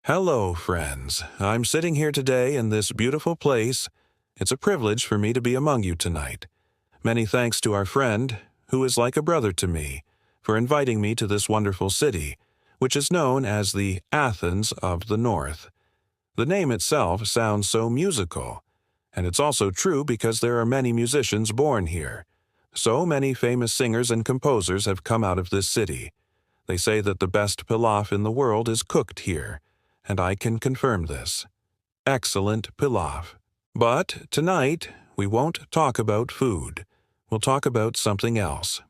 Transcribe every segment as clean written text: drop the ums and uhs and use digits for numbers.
Hello, friends. I'm sitting here today in this beautiful place. It's a privilege for me to be among you tonight. Many thanks to our friend, who is like a brother to me, for inviting me to this wonderful city, which is known as the Athens of the North. The name itself sounds so musical, and it's also true because there are many musicians born here. So many famous singers and composers have come out of this city. They say that the best pilaf in the world is cooked here, and I can confirm this. Excellent pilaf. But tonight, we won't talk about food. We'll talk about something else.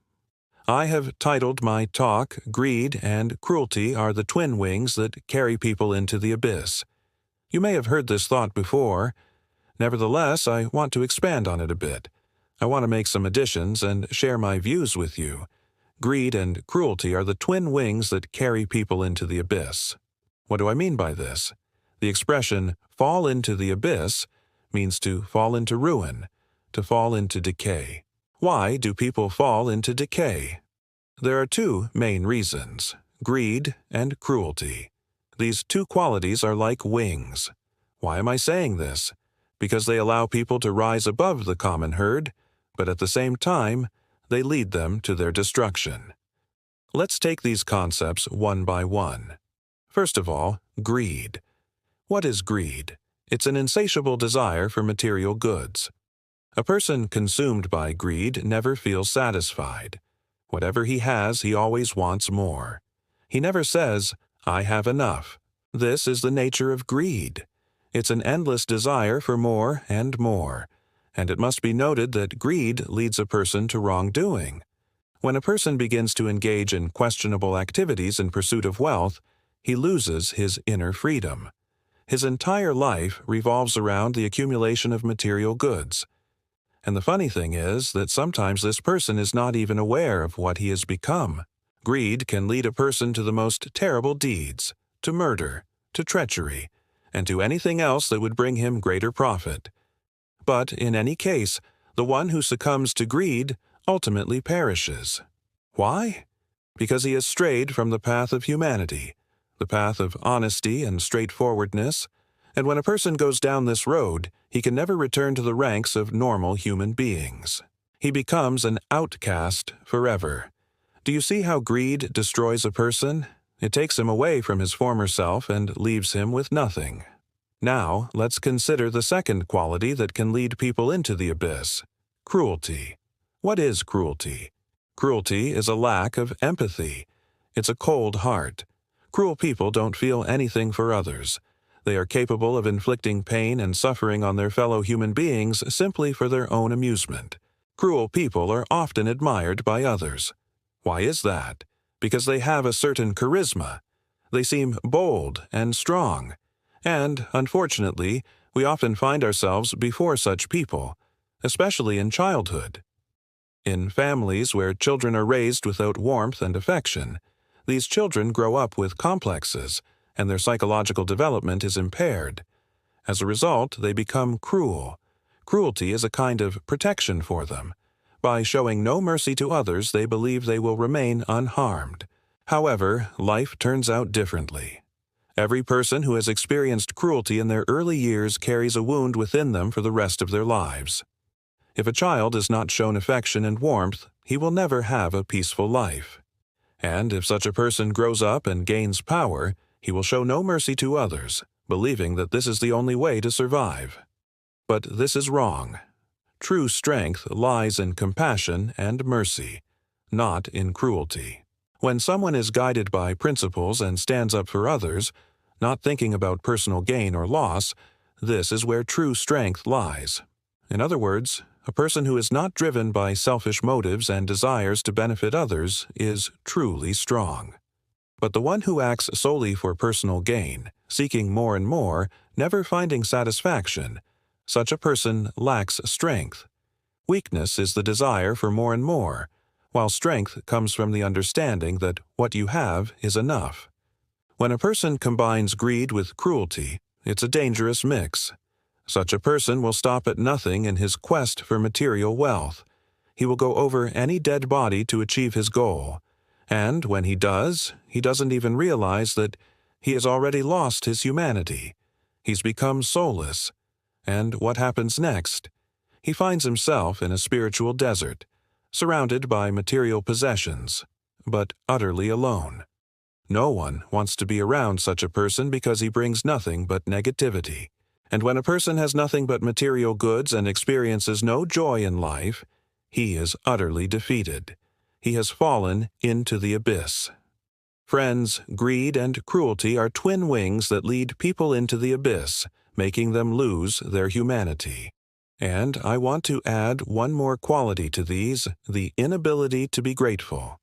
I have titled my talk, Greed and Cruelty Are the Twin Wings That Carry People into the Abyss. You may have heard this thought before. Nevertheless, I want to expand on it a bit. I want to make some additions and share my views with you. Greed and cruelty are the twin wings that carry people into the abyss. What do I mean by this? The expression, fall into the abyss, means to fall into ruin, to fall into decay. Why do people fall into decay? There are two main reasons, greed and cruelty. These two qualities are like wings. Why am I saying this? Because they allow people to rise above the common herd, but at the same time, they lead them to their destruction. Let's take these concepts one by one. First of all, greed. What is greed? It's an insatiable desire for material goods. A person consumed by greed never feels satisfied. Whatever he has, he always wants more. He never says, "I have enough." This is the nature of greed. It's an endless desire for more, and it must be noted that greed leads a person to wrongdoing. When a person begins to engage in questionable activities in pursuit of wealth, he loses his inner freedom. His entire life revolves around the accumulation of material goods. And the funny thing is that sometimes this person is not even aware of what he has become. Greed can lead a person to the most terrible deeds, to murder, to treachery, and to anything else that would bring him greater profit. But in any case, the one who succumbs to greed ultimately perishes. Why? Because he has strayed from the path of humanity, the path of honesty and straightforwardness, and when a person goes down this road, he can never return to the ranks of normal human beings. He becomes an outcast forever. Do you see how greed destroys a person? It takes him away from his former self and leaves him with nothing. Now, let's consider the second quality that can lead people into the abyss, cruelty. What is cruelty? Cruelty is a lack of empathy. It's a cold heart. Cruel people don't feel anything for others. They are capable of inflicting pain and suffering on their fellow human beings simply for their own amusement. Cruel people are often admired by others. Why is that? Because they have a certain charisma. They seem bold and strong. And, unfortunately, we often find ourselves before such people, especially in childhood. In families where children are raised without warmth and affection, these children grow up with complexes, and their psychological development is impaired. As a result, they become cruel. Cruelty is a kind of protection for them. By showing no mercy to others, they believe they will remain unharmed. However, life turns out differently. Every person who has experienced cruelty in their early years carries a wound within them for the rest of their lives. If a child is not shown affection and warmth, he will never have a peaceful life. And if such a person grows up and gains power, he will show no mercy to others, believing that this is the only way to survive. But this is wrong. True strength lies in compassion and mercy, not in cruelty. When someone is guided by principles and stands up for others, not thinking about personal gain or loss, this is where true strength lies. In other words, a person who is not driven by selfish motives and desires to benefit others is truly strong. But the one who acts solely for personal gain, seeking more and more, never finding satisfaction, such a person lacks strength. Weakness is the desire for more and more, while strength comes from the understanding that what you have is enough. When a person combines greed with cruelty, it's a dangerous mix. Such a person will stop at nothing in his quest for material wealth. He will go over any dead body to achieve his goal. And when he does, he doesn't even realize that He has already lost his humanity. He's become soulless. And what happens next? He finds himself in a spiritual desert, surrounded by material possessions, but utterly alone. No one wants to be around such a person because he brings nothing but negativity. And when a person has nothing but material goods and experiences no joy in life, he is utterly defeated. He has fallen into the abyss. Friends, greed and cruelty are twin wings that lead people into the abyss, making them lose their humanity. And I want to add one more quality to these, the inability to be grateful.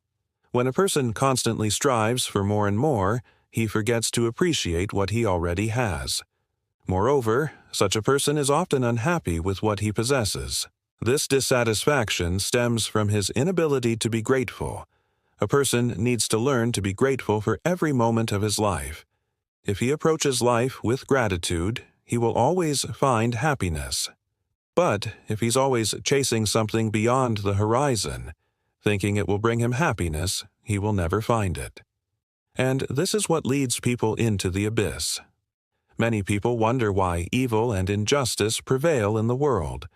When a person constantly strives for more and more, he forgets to appreciate what he already has. Moreover, such a person is often unhappy with what he possesses. This dissatisfaction stems from his inability to be grateful. A person needs to learn to be grateful for every moment of his life. If he approaches life with gratitude, he will always find happiness. But if he's always chasing something beyond the horizon, thinking it will bring him happiness, he will never find it. And this is what leads people into the abyss. Many people wonder why evil and injustice prevail in the world.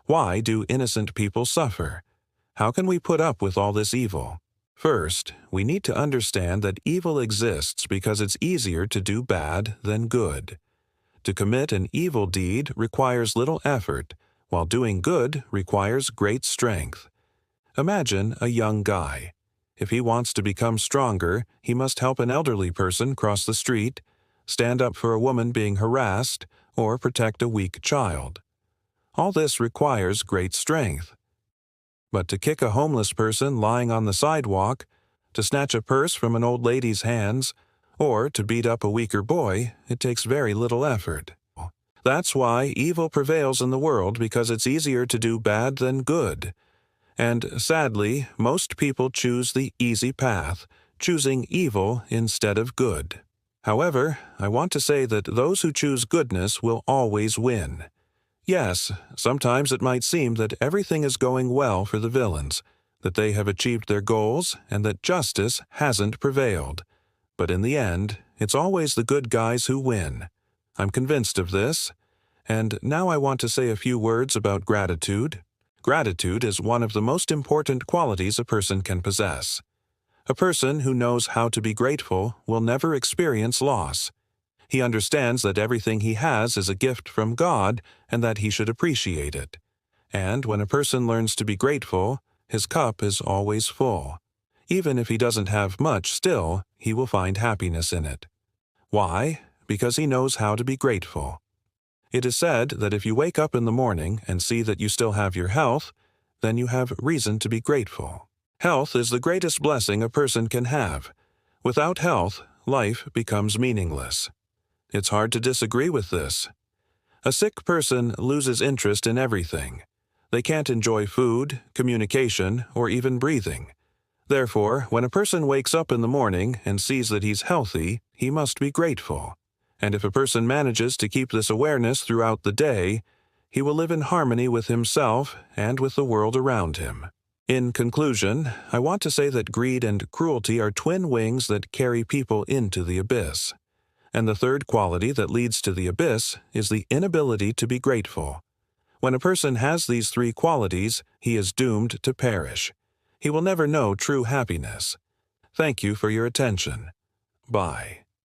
Why do innocent people suffer? How can we put up with all this evil? First, we need to understand that evil exists because it's easier to do bad than good. To commit an evil deed requires little effort, while doing good requires great strength. Imagine a young guy. If he wants to become stronger, he must help an elderly person cross the street, stand up for a woman being harassed, or protect a weak child. All this requires great strength. But to kick a homeless person lying on the sidewalk, to snatch a purse from an old lady's hands, or to beat up a weaker boy, it takes very little effort. That's why evil prevails in the world, because it's easier to do bad than good. And sadly, most people choose the easy path, choosing evil instead of good. However, I want to say that those who choose goodness will always win. Yes, sometimes it might seem that everything is going well for the villains, that they have achieved their goals, and that justice hasn't prevailed. But in the end, it's always the good guys who win. I'm convinced of this. And now I want to say a few words about gratitude. Gratitude is one of the most important qualities a person can possess. A person who knows how to be grateful will never experience loss. He understands that everything he has is a gift from God and that he should appreciate it. And when a person learns to be grateful, his cup is always full. Even if he doesn't have much still, he will find happiness in it. Why? Because he knows how to be grateful. It is said that if you wake up in the morning and see that you still have your health, then you have reason to be grateful. Health is the greatest blessing a person can have. Without health, life becomes meaningless. It's hard to disagree with this. A sick person loses interest in everything. They can't enjoy food, communication, or even breathing. Therefore, when a person wakes up in the morning and sees that he's healthy, he must be grateful. And if a person manages to keep this awareness throughout the day, he will live in harmony with himself and with the world around him. In conclusion, I want to say that greed and cruelty are twin wings that carry people into the abyss. And the third quality that leads to the abyss is the inability to be grateful. When a person has these three qualities, he is doomed to perish. He will never know true happiness. Thank you for your attention. Bye.